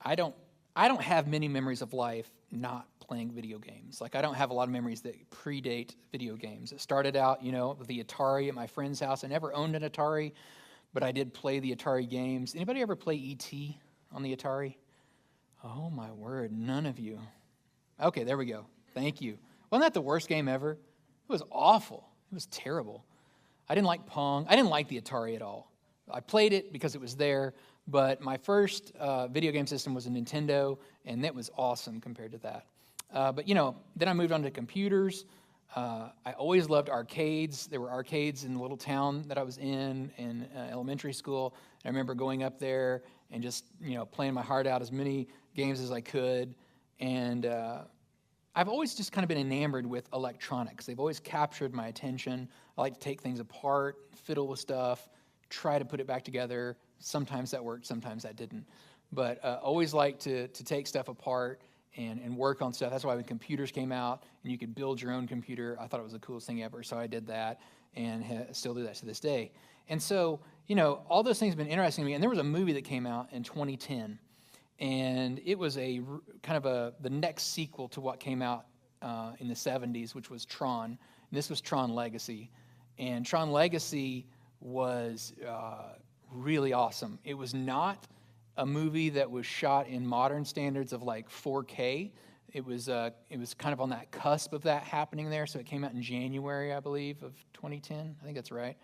I don't have many memories of life not playing video games. Like, I don't have a lot of memories that predate video games. It started out, with the Atari at my friend's house. I never owned an Atari, but I did play the Atari games. Anybody ever play E.T. on the Atari? Oh, my word, none of you. Okay, there we go. Thank you. Wasn't that the worst game ever? It was awful. It was terrible. I didn't like Pong. I didn't like the Atari at all. I played it because it was there, but my first video game system was a Nintendo, and it was awesome compared to that. But then I moved on to computers. I always loved arcades. There were arcades in the little town that I was in elementary school. And I remember going up there and just, playing my heart out, as many games as I could. And I've always just kind of been enamored with electronics. They've always captured my attention. I like to take things apart, fiddle with stuff, try to put it back together. Sometimes that worked, sometimes that didn't. But always like to take stuff apart and work on stuff. That's why when computers came out and you could build your own computer, I thought it was the coolest thing ever. So I did that and still do that to this day. And so, all those things have been interesting to me. And there was a movie that came out in 2010. And it was a kind of the next sequel to what came out in the 70s, which was Tron. And this was Tron Legacy. And Tron Legacy was really awesome. It was not a movie that was shot in modern standards of like 4K. It was kind of on that cusp of that happening there. So it came out in January, I believe, of 2010. I think that's right.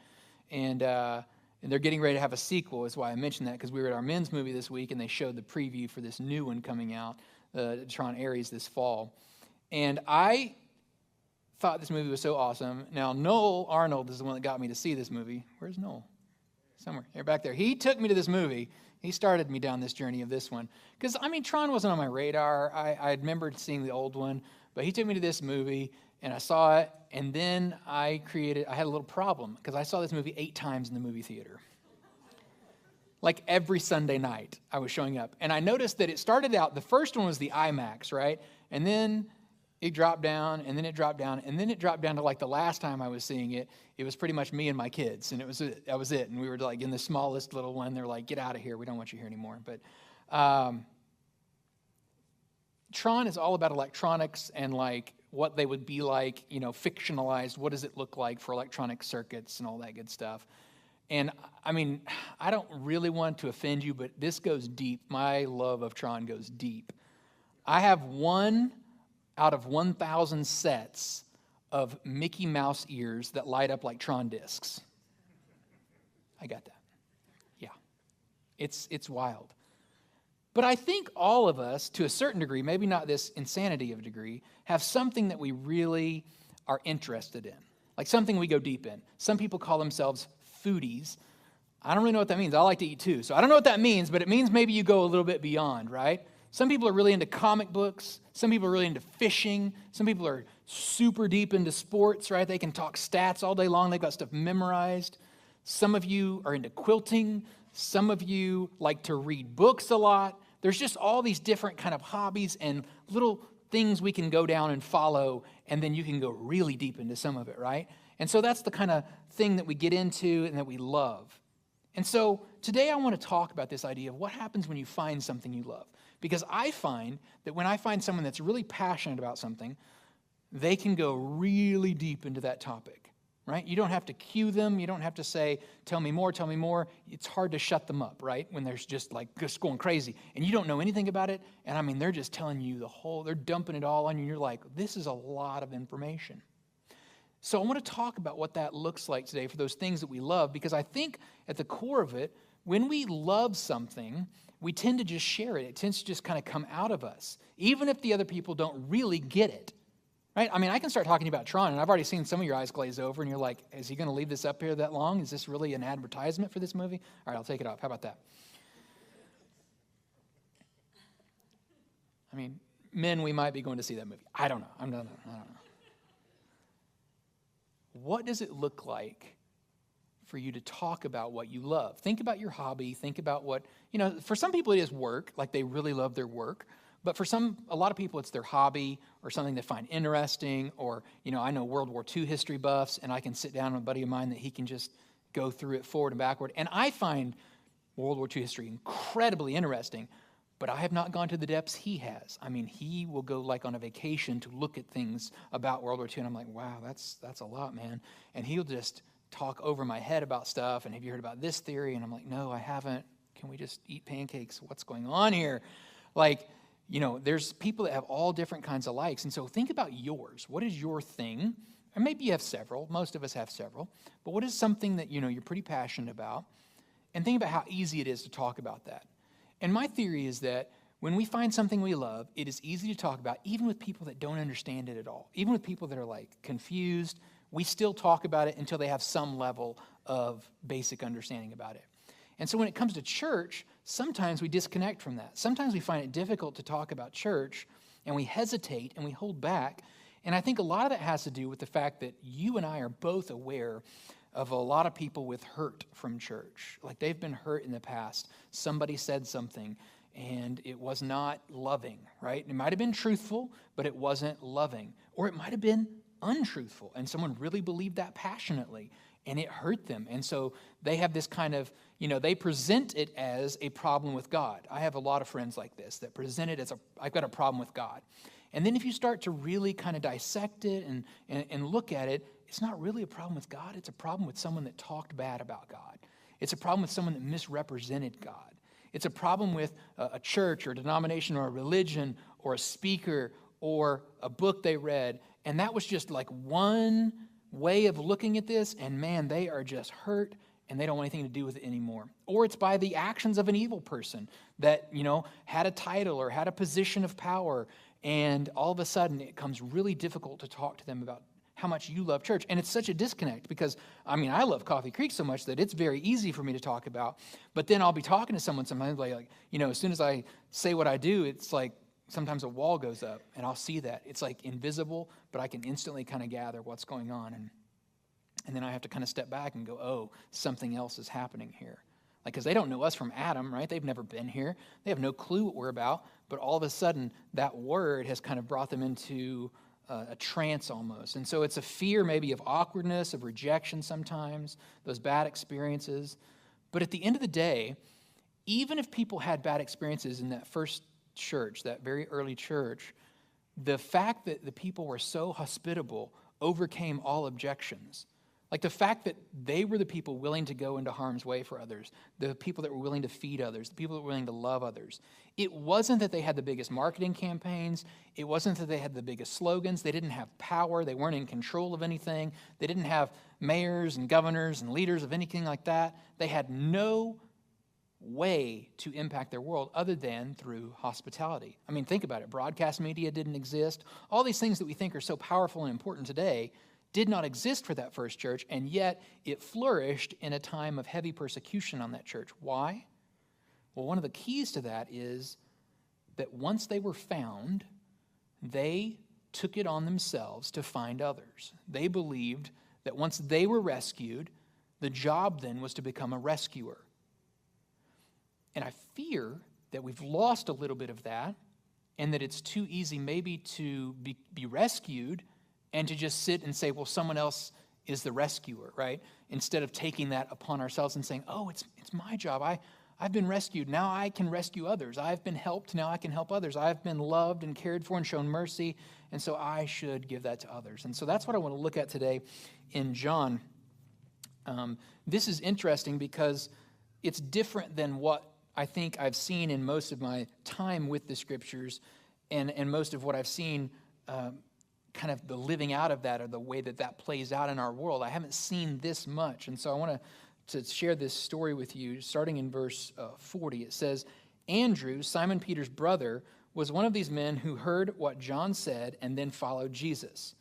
And they're getting ready to have a sequel, is why I mentioned that, because we were at our men's movie this week, and they showed the preview for this new one coming out, Tron Ares, this fall. And I thought this movie was so awesome. Now, Noel Arnold is the one that got me to see this movie. Where's Noel? Somewhere. They're back there. He took me to this movie. He started me down this journey of this one. Because, Tron wasn't on my radar. I remembered seeing the old one, but he took me to this movie, and I saw it, and then I had a little problem, because I saw this movie 8 times in the movie theater. Like every Sunday night, I was showing up. And I noticed that it started out, the first one was the IMAX, right? And then it dropped down, and then it dropped down, and then it dropped down to like the last time I was seeing it. It was pretty much me and my kids, and that was it. And we were like in the smallest little one. They're like, "Get out of here. We don't want you here anymore." But Tron is all about electronics and like what they would be like, fictionalized. What does it look like for electronic circuits and all that good stuff? And I don't really want to offend you, but this goes deep. My love of Tron goes deep. I have 1 out of 1,000 sets of Mickey Mouse ears that light up like Tron discs. I got that. Yeah. It's wild. But I think all of us, to a certain degree, maybe not this insanity of a degree, have something that we really are interested in, like something we go deep in. Some people call themselves foodies. I don't really know what that means. I like to eat too, so I don't know what that means, but it means maybe you go a little bit beyond, right? Some people are really into comic books. Some people are really into fishing. Some people are super deep into sports, right? They can talk stats all day long. They've got stuff memorized. Some of you are into quilting. Some of you like to read books a lot. There's just all these different kind of hobbies and little things we can go down and follow, and then you can go really deep into some of it, right? And so that's the kind of thing that we get into and that we love. And so today I want to talk about this idea of what happens when you find something you love. Because I find that when I find someone that's really passionate about something, they can go really deep into that topic, right? You don't have to cue them. You don't have to say, tell me more, tell me more. It's hard to shut them up, right? When there's just going crazy and you don't know anything about it. And they're just telling you they're dumping it all on you. And you're like, this is a lot of information. So I want to talk about what that looks like today for those things that we love, because I think at the core of it, when we love something, we tend to just share it. It tends to just kind of come out of us, even if the other people don't really get it, right? I can start talking about Tron, and I've already seen some of your eyes glaze over, and you're like, is he going to leave this up here that long? Is this really an advertisement for this movie? All right, I'll take it off. How about that? Men, we might be going to see that movie. I don't know. I don't know. What does it look like for you to talk about what you love? Think about your hobby. Think about what, for some people it is work, like they really love their work. But for a lot of people it's their hobby or something they find interesting. Or, I know World War II history buffs, and I can sit down with a buddy of mine that he can just go through it forward and backward. And I find World War II history incredibly interesting. but I have not gone to the depths he has. I mean, he will go like on a vacation to look at things about World War II, and I'm like, wow, that's a lot, man. And he'll just talk over my head about stuff, and have you heard about this theory? And I'm like, no, I haven't. Can we just eat pancakes? What's going on here? Like, there's people that have all different kinds of likes, and so think about yours. What is your thing? Or maybe you have several. Most of us have several. But what is something that, you're pretty passionate about? And think about how easy it is to talk about that. And my theory is that when we find something we love, it is easy to talk about, even with people that don't understand it at all. Even with people that are like confused, we still talk about it until they have some level of basic understanding about it. And so when it comes to church, sometimes we disconnect from that. Sometimes we find it difficult to talk about church, and we hesitate and we hold back. And I think a lot of that has to do with the fact that you and I are both aware of a lot of people with hurt from church. Like they've been hurt in the past. Somebody said something, and it was not loving, right? It might have been truthful, but it wasn't loving. Or it might have been untruthful, and someone really believed that passionately, and it hurt them. And so they have this kind of, they present it as a problem with God. I have a lot of friends like this that present it as I've got a problem with God. And then if you start to really kind of dissect it and look at it, it's not really a problem with God. It's a problem with someone that talked bad about God. It's a problem with someone that misrepresented God. It's a problem with a church or a denomination or a religion or a speaker or a book they read. And that was just like one way of looking at this. And man, they are just hurt and they don't want anything to do with it anymore. Or it's by the actions of an evil person that, had a title or had a position of power. And all of a sudden, it becomes really difficult to talk to them about how much you love church. And it's such a disconnect because, I love Coffee Creek so much that it's very easy for me to talk about. But then I'll be talking to someone sometimes like, as soon as I say what I do, it's like sometimes a wall goes up and I'll see that. It's like invisible, but I can instantly kind of gather what's going on. And then I have to kind of step back and go, oh, something else is happening here. Like, because they don't know us from Adam, right? They've never been here. They have no clue what we're about. But all of a sudden, that word has kind of brought them into a trance almost. And so it's a fear maybe of awkwardness, of rejection sometimes, those bad experiences. But at the end of the day, even if people had bad experiences in that first church, that very early church, the fact that the people were so hospitable overcame all objections. Like the fact that they were the people willing to go into harm's way for others, the people that were willing to feed others, the people that were willing to love others. It wasn't that they had the biggest marketing campaigns. It wasn't that they had the biggest slogans. They didn't have power. They weren't in control of anything. They didn't have mayors and governors and leaders of anything like that. They had no way to impact their world other than through hospitality. Think about it. Broadcast media didn't exist. All these things that we think are so powerful and important today did not exist for that first church, and yet it flourished in a time of heavy persecution on that church. Why? Well, one of the keys to that is that once they were found, they took it on themselves to find others. They believed that once they were rescued, the job then was to become a rescuer. And I fear that we've lost a little bit of that, and that it's too easy maybe to be rescued and to just sit and say, well, someone else is the rescuer, right? Instead of taking that upon ourselves and saying, oh, it's my job. I've been rescued. Now I can rescue others. I've been helped. Now I can help others. I've been loved and cared for and shown mercy, and so I should give that to others. And so that's what I want to look at today in John. This is interesting because it's different than what I think I've seen in most of my time with the Scriptures and most of what I've seen kind of the living out of that or the way that plays out in our world. I haven't seen this much. And so I want to share this story with you, starting in verse 40. It says, Andrew, Simon Peter's brother, was one of these men who heard what John said and then followed Jesus.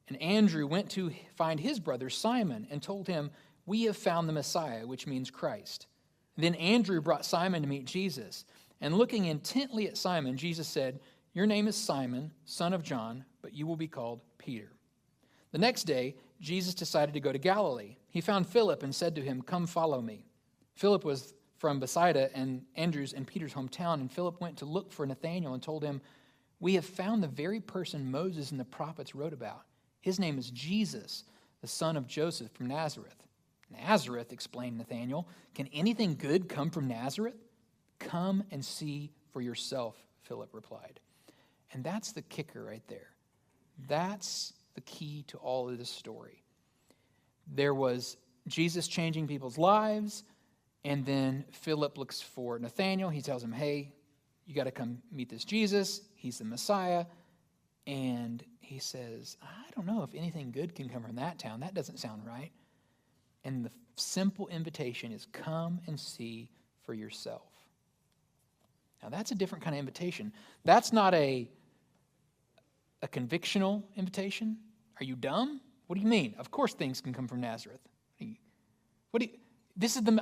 And Andrew went to find his brother Simon and told him, we have found the Messiah, which means Christ. Then Andrew brought Simon to meet Jesus. And looking intently at Simon, Jesus said, your name is Simon, son of John, but you will be called Peter. The next day, Jesus decided to go to Galilee. He found Philip and said to him, come follow me. Philip was from Bethsaida and Andrew's and Peter's hometown, and Philip went to look for Nathanael and told him, we have found the very person Moses and the prophets wrote about. His name is Jesus, the son of Joseph from Nazareth. Nazareth, explained Nathanael. Can anything good come from Nazareth? Come and see for yourself, Philip replied. And that's the kicker right there. That's the key to all of this story. There was Jesus changing people's lives, and then Philip looks for Nathanael. He tells him, hey, you got to come meet this Jesus. He's the Messiah. And he says, I don't know if anything good can come from that town. That doesn't sound right. And the simple invitation is come and see for yourself. Now, that's a different kind of invitation. That's not a convictional invitation. Are you dumb? What do you mean? Of course things can come from Nazareth.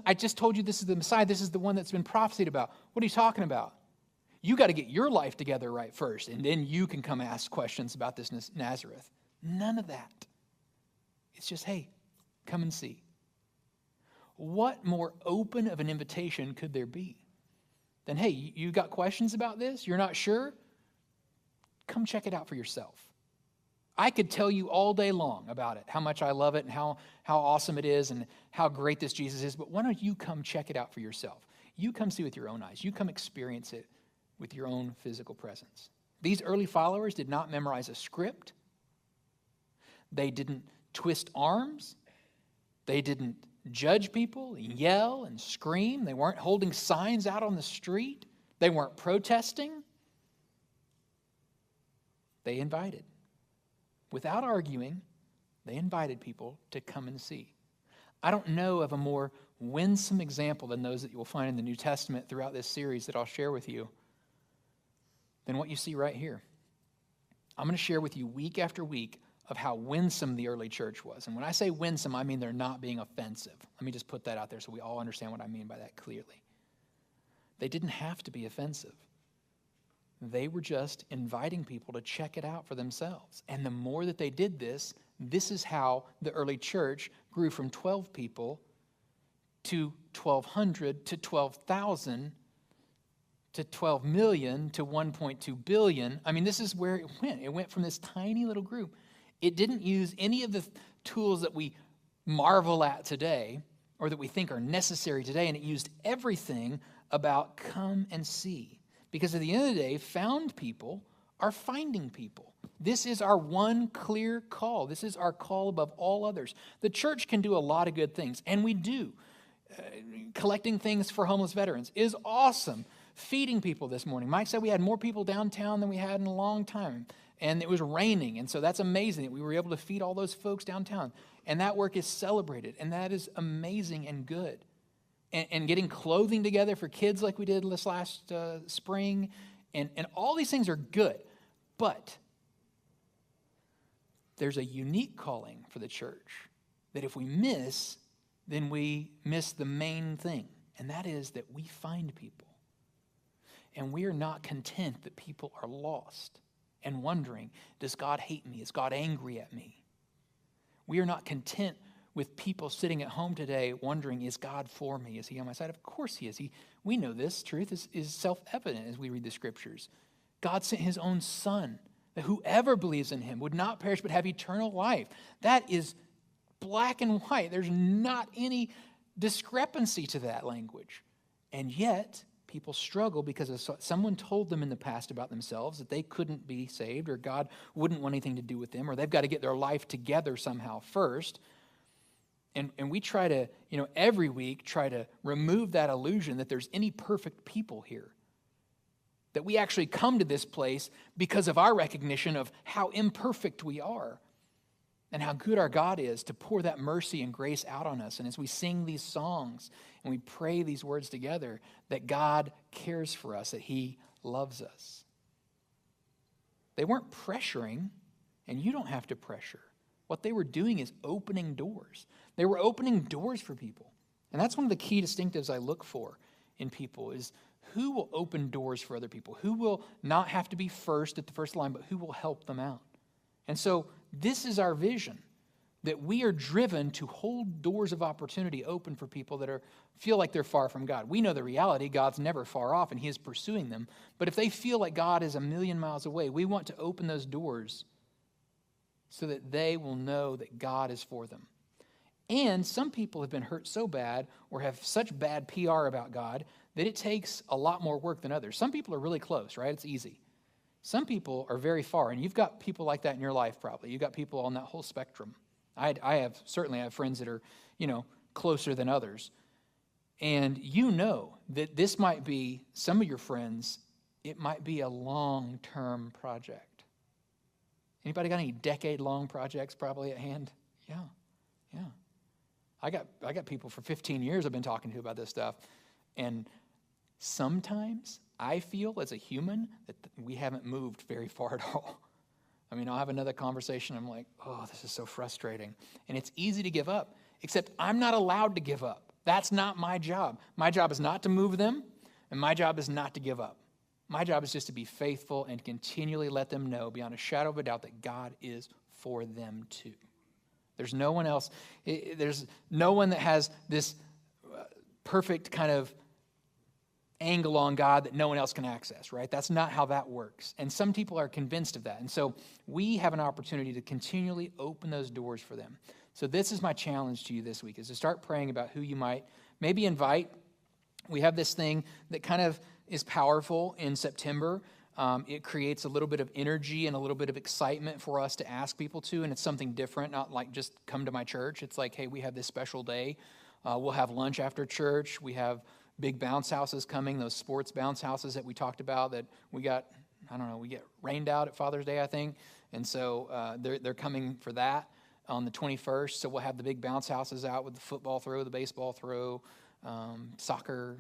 I just told you this is the Messiah. This is the one that's been prophesied about. What are you talking about? You got to get your life together right first, and then you can come ask questions about this Nazareth. None of that. It's just, hey, come and see. What more open of an invitation could there be than, hey, you got questions about this? You're not sure? Come check it out for yourself. I could tell you all day long about it, how much I love it and how awesome it is and how great this Jesus is, but why don't you come check it out for yourself? You come see with your own eyes. You come experience it with your own physical presence. These early followers did not memorize a script. They didn't twist arms. They didn't judge people, yell and scream. They weren't holding signs out on the street. They weren't protesting. They invited. Without arguing, they invited people to come and see. I don't know of a more winsome example than those that you will find in the New Testament throughout this series that I'll share with you than what you see right here. I'm going to share with you week after week of how winsome the early church was. And when I say winsome, I mean they're not being offensive. Let me just put that out there so we all understand what I mean by that clearly. They didn't have to be offensive. They were just inviting people to check it out for themselves. And the more that they did this, this is how the early church grew from 12 people to 1,200 to 12,000 to 12 million to 1.2 billion. I mean, this is where it went. It went from this tiny little group. It didn't use any of the tools that we marvel at today or that we think are necessary today, and it used everything about come and see. Because at the end of the day, found people are finding people. This is our one clear call. This is our call above all others. The church can do a lot of good things, and we do. Collecting things for homeless veterans is awesome. Feeding people this morning. Mike said we had more people downtown than we had in a long time, and it was raining, and so that's amazing that we were able to feed all those folks downtown, and that work is celebrated, and that is amazing and good. And getting clothing together for kids like we did this last spring. And all these things are good. But there's a unique calling for the church that if we miss, then we miss the main thing. And that is that we find people. And we are not content that people are lost and wondering, does God hate me? Is God angry at me? We are not content with people sitting at home today wondering, is God for me? Is he on my side? Of course he is. We know this truth is self-evident as we read the scriptures. God sent his own son, that whoever believes in him would not perish but have eternal life. That is black and white. There's not any discrepancy to that language. And yet, people struggle because someone told them in the past about themselves that they couldn't be saved, or God wouldn't want anything to do with them, or they've got to get their life together somehow first. And we try to, every week try to remove that illusion that there's any perfect people here. That we actually come to this place because of our recognition of how imperfect we are and how good our God is to pour that mercy and grace out on us. And as we sing these songs and we pray these words together, that God cares for us, that he loves us. They weren't pressuring, and you don't have to pressure. What they were doing is opening doors. They were opening doors for people. And that's one of the key distinctives I look for in people is who will open doors for other people? Who will not have to be first at the first line, but who will help them out? And so this is our vision, that we are driven to hold doors of opportunity open for people that feel like they're far from God. We know the reality, God's never far off and he is pursuing them. But if they feel like God is a million miles away, we want to open those doors so that they will know that God is for them. And some people have been hurt so bad or have such bad PR about God that it takes a lot more work than others. Some people are really close, right? It's easy. Some people are very far, and you've got people like that in your life probably. You've got people on that whole spectrum. I have friends that are, closer than others. And you know that this might be, some of your friends, it might be a long-term project. Anybody got any decade-long projects probably at hand? Yeah. I got people for 15 years I've been talking to about this stuff. And sometimes I feel as a human that we haven't moved very far at all. I mean, I'll have another conversation. I'm like, oh, this is so frustrating. And it's easy to give up, except I'm not allowed to give up. That's not my job. My job is not to move them, and my job is not to give up. My job is just to be faithful and continually let them know beyond a shadow of a doubt that God is for them too. There's no one else. There's no one that has this perfect kind of angle on God that no one else can access, right? That's not how that works. And some people are convinced of that. And so we have an opportunity to continually open those doors for them. So this is my challenge to you this week, is to start praying about who you might maybe invite. We have this thing that kind of is powerful in September. It creates a little bit of energy and a little bit of excitement for us to ask people to, and it's something different, not like just come to my church. It's like, hey, we have this special day. We'll have lunch after church. We have big bounce houses coming, those sports bounce houses that we talked about that we got, we get rained out at Father's Day, I think. And so they're coming for that on the 21st. So we'll have the big bounce houses out with the football throw, the baseball throw, soccer.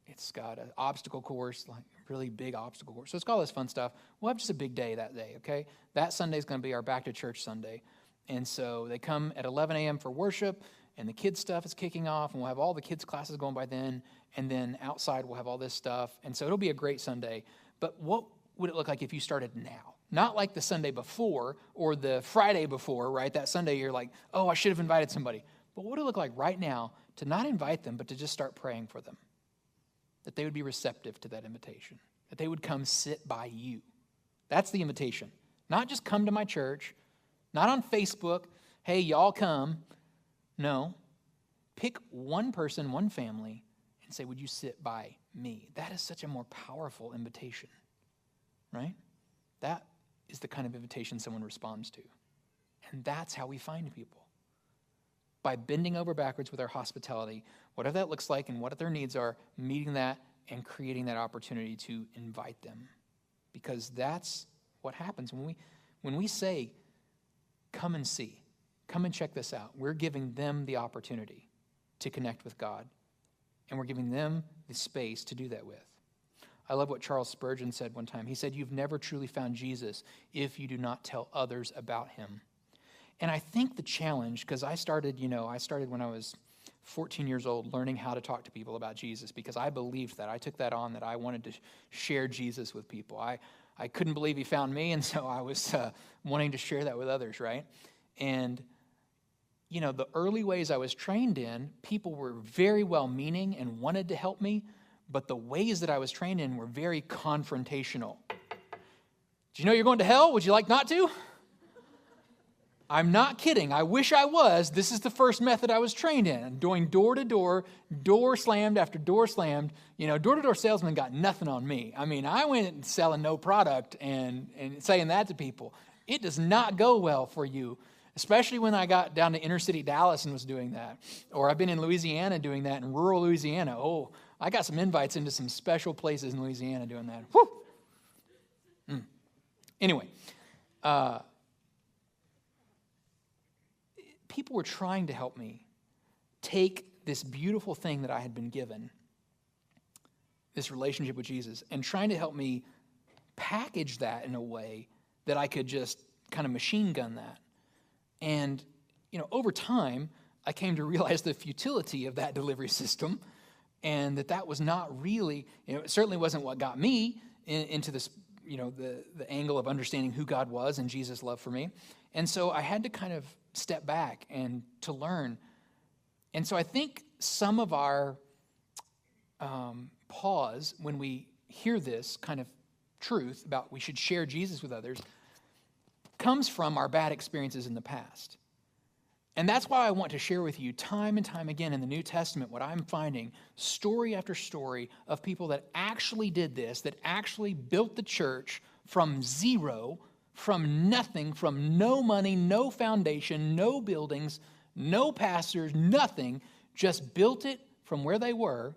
It's got an obstacle course, like really big obstacle course. So it's got all this fun stuff. We'll have just a big day that day, okay? That Sunday is going to be our back to church Sunday. And so they come at 11 a.m. for worship, and the kids' stuff is kicking off, and we'll have all the kids' classes going by then, and then outside we'll have all this stuff. And so it'll be a great Sunday. But what would it look like if you started now? Not like the Sunday before or the Friday before, right? That Sunday you're like, oh, I should have invited somebody. But what would it look like right now to not invite them, but to just start praying for them? That they would be receptive to that invitation, that they would come sit by you. That's the invitation. Not just come to my church, not on Facebook, hey, y'all come. No, pick one person, one family, and say, would you sit by me? That is such a more powerful invitation, right? That is the kind of invitation someone responds to. And that's how we find people. By bending over backwards with our hospitality, whatever that looks like and what their needs are, meeting that and creating that opportunity to invite them. Because that's what happens when we say, come and see, come and check this out. We're giving them the opportunity to connect with God, and we're giving them the space to do that with. I love what Charles Spurgeon said one time. He said, you've never truly found Jesus if you do not tell others about him. And I think the challenge, because I started when I was 14 years old learning how to talk to people about Jesus, because I believed that. I took that on, that I wanted to share Jesus with people. I couldn't believe he found me, and so I was wanting to share that with others, right? And, the early ways I was trained in, people were very well-meaning and wanted to help me, but the ways that I was trained in were very confrontational. Do you know you're going to hell? Would you like not to? I'm not kidding. I wish I was. This is the first method I was trained in. Doing door to door, door slammed after door slammed. Door-to-door salesman got nothing on me. I mean, I went selling no product and saying that to people. It does not go well for you, especially when I got down to inner city Dallas and was doing that. Or I've been in Louisiana doing that, in rural Louisiana. Oh, I got some invites into some special places in Louisiana doing that. Whew. Anyway, people were trying to help me take this beautiful thing that I had been given, this relationship with Jesus, and trying to help me package that in a way that I could just kind of machine gun that. And, over time, I came to realize the futility of that delivery system, and that was not really, it certainly wasn't what got me into this, the angle of understanding who God was and Jesus' love for me. And so I had to kind of step back and to learn. And so I think some of our pause when we hear this kind of truth about we should share Jesus with others comes from our bad experiences in the past. And that's why I want to share with you time and time again in the New Testament what I'm finding, story after story of people that actually did this, that actually built the church from zero, from nothing, from no money, no foundation, no buildings, no pastors, nothing, just built it from where they were.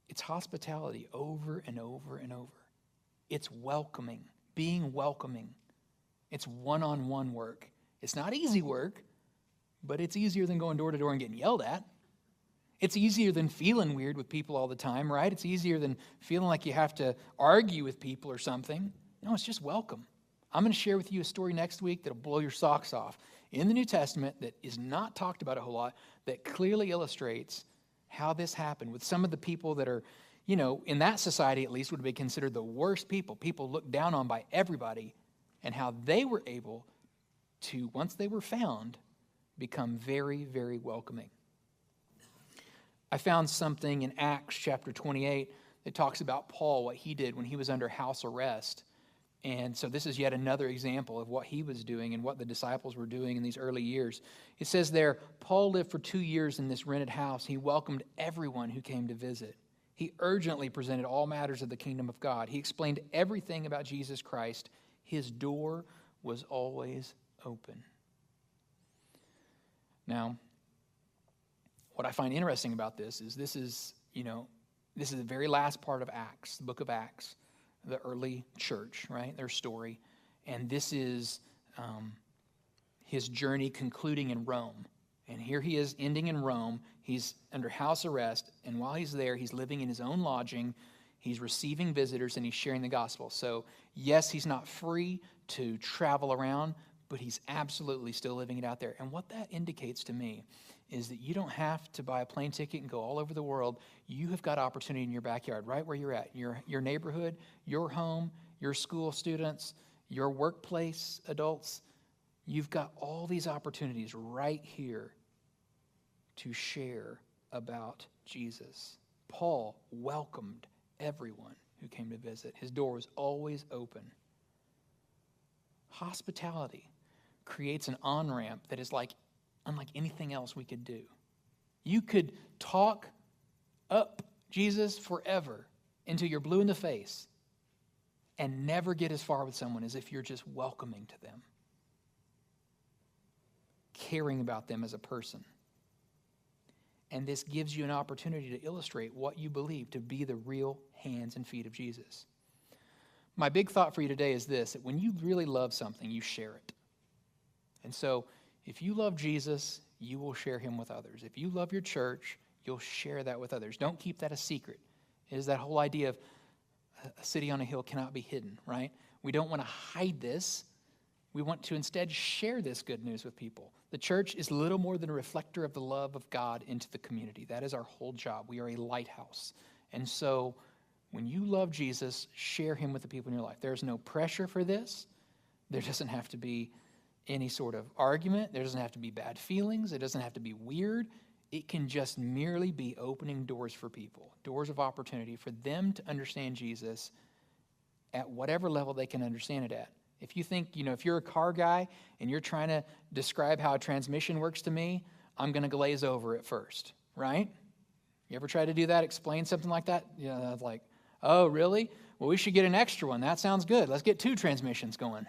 It's hospitality over and over and over. It's welcoming, being welcoming. It's one-on-one work. It's not easy work, but it's easier than going door to door and getting yelled at. It's easier than feeling weird with people all the time, right? It's easier than feeling like you have to argue with people or something. No, it's just welcome. I'm going to share with you a story next week that'll blow your socks off in the New Testament that is not talked about a whole lot, that clearly illustrates how this happened with some of the people that are, in that society at least would be considered the worst people looked down on by everybody, and how they were able to, once they were found, become very, very welcoming. I found something in Acts chapter 28 that talks about Paul, what he did when he was under house arrest. And so this is yet another example of what he was doing and what the disciples were doing in these early years. It says there, Paul lived for 2 years in this rented house. He welcomed everyone who came to visit. He urgently presented all matters of the kingdom of God. He explained everything about Jesus Christ. His door was always open. Now, what I find interesting about this is this is the very last part of Acts, the book of Acts, the early church, right? Their story. And this is his journey concluding in Rome. And here he is ending in Rome. He's under house arrest. And while he's there, he's living in his own lodging. He's receiving visitors and he's sharing the gospel. So yes, he's not free to travel around, but he's absolutely still living it out there. And what that indicates to me is that you don't have to buy a plane ticket and go all over the world. You have got opportunity in your backyard, right where you're at, your neighborhood, your home, your school students, your workplace adults. You've got all these opportunities right here to share about Jesus. Paul welcomed everyone who came to visit. His door was always open. Hospitality creates an on-ramp that is unlike anything else we could do. You could talk up Jesus forever until you're blue in the face and never get as far with someone as if you're just welcoming to them, caring about them as a person. And this gives you an opportunity to illustrate what you believe to be the real hands and feet of Jesus. My big thought for you today is this, that when you really love something, you share it. And so if you love Jesus, you will share him with others. If you love your church, you'll share that with others. Don't keep that a secret. It is that whole idea of a city on a hill cannot be hidden, right? We don't want to hide this. We want to instead share this good news with people. The church is little more than a reflector of the love of God into the community. That is our whole job. We are a lighthouse. And so when you love Jesus, share him with the people in your life. There's no pressure for this. There doesn't have to be any sort of argument. There doesn't have to be bad feelings. It doesn't have to be weird. It can just merely be opening doors for people, doors of opportunity for them to understand Jesus at whatever level they can understand it at. If you think, if you're a car guy and you're trying to describe how a transmission works to me, I'm going to glaze over it first, right? You ever try to do that, explain something like that? Yeah, it's like, oh, really? Well, we should get an extra one. That sounds good. Let's get 2 transmissions going.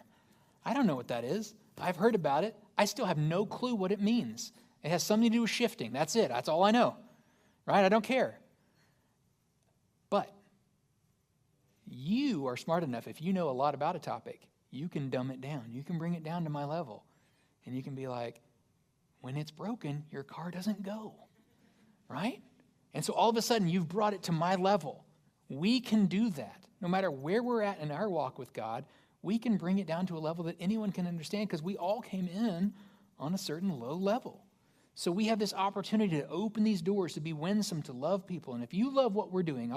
I don't know what that is. I've heard about it. I still have no clue what it means. It has something to do with shifting. That's it. That's all I know, right? I don't care. But you are smart enough, if you know a lot about a topic, you can dumb it down. You can bring it down to my level. And you can be like, when it's broken, your car doesn't go, right? And so all of a sudden, you've brought it to my level. We can do that. No matter where we're at in our walk with God, we can bring it down to a level that anyone can understand because we all came in on a certain low level. So we have this opportunity to open these doors, to be winsome, to love people. And if you love what we're doing,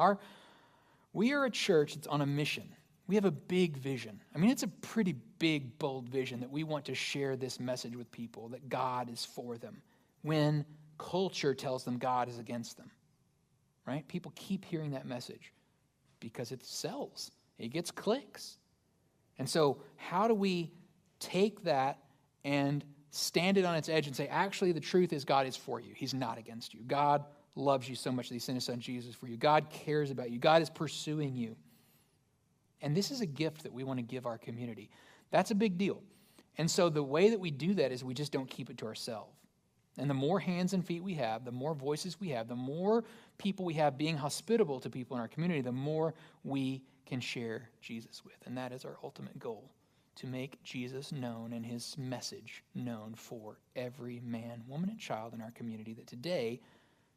we are a church that's on a mission. We have a big vision. I mean, it's a pretty big, bold vision that we want to share this message with people, that God is for them, when culture tells them God is against them, right? People keep hearing that message because it sells. It gets clicks. And so how do we take that and stand it on its edge and say, actually, the truth is God is for you. He's not against you. God loves you so much that he sent his son Jesus for you. God cares about you. God is pursuing you. And this is a gift that we want to give our community. That's a big deal. And so the way that we do that is we just don't keep it to ourselves. And the more hands and feet we have, the more voices we have, the more people we have being hospitable to people in our community, the more we can share Jesus with. And that is our ultimate goal, to make Jesus known and his message known for every man, woman, and child in our community that today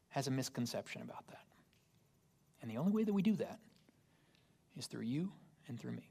has a misconception about that. And the only way that we do that is through you and through me.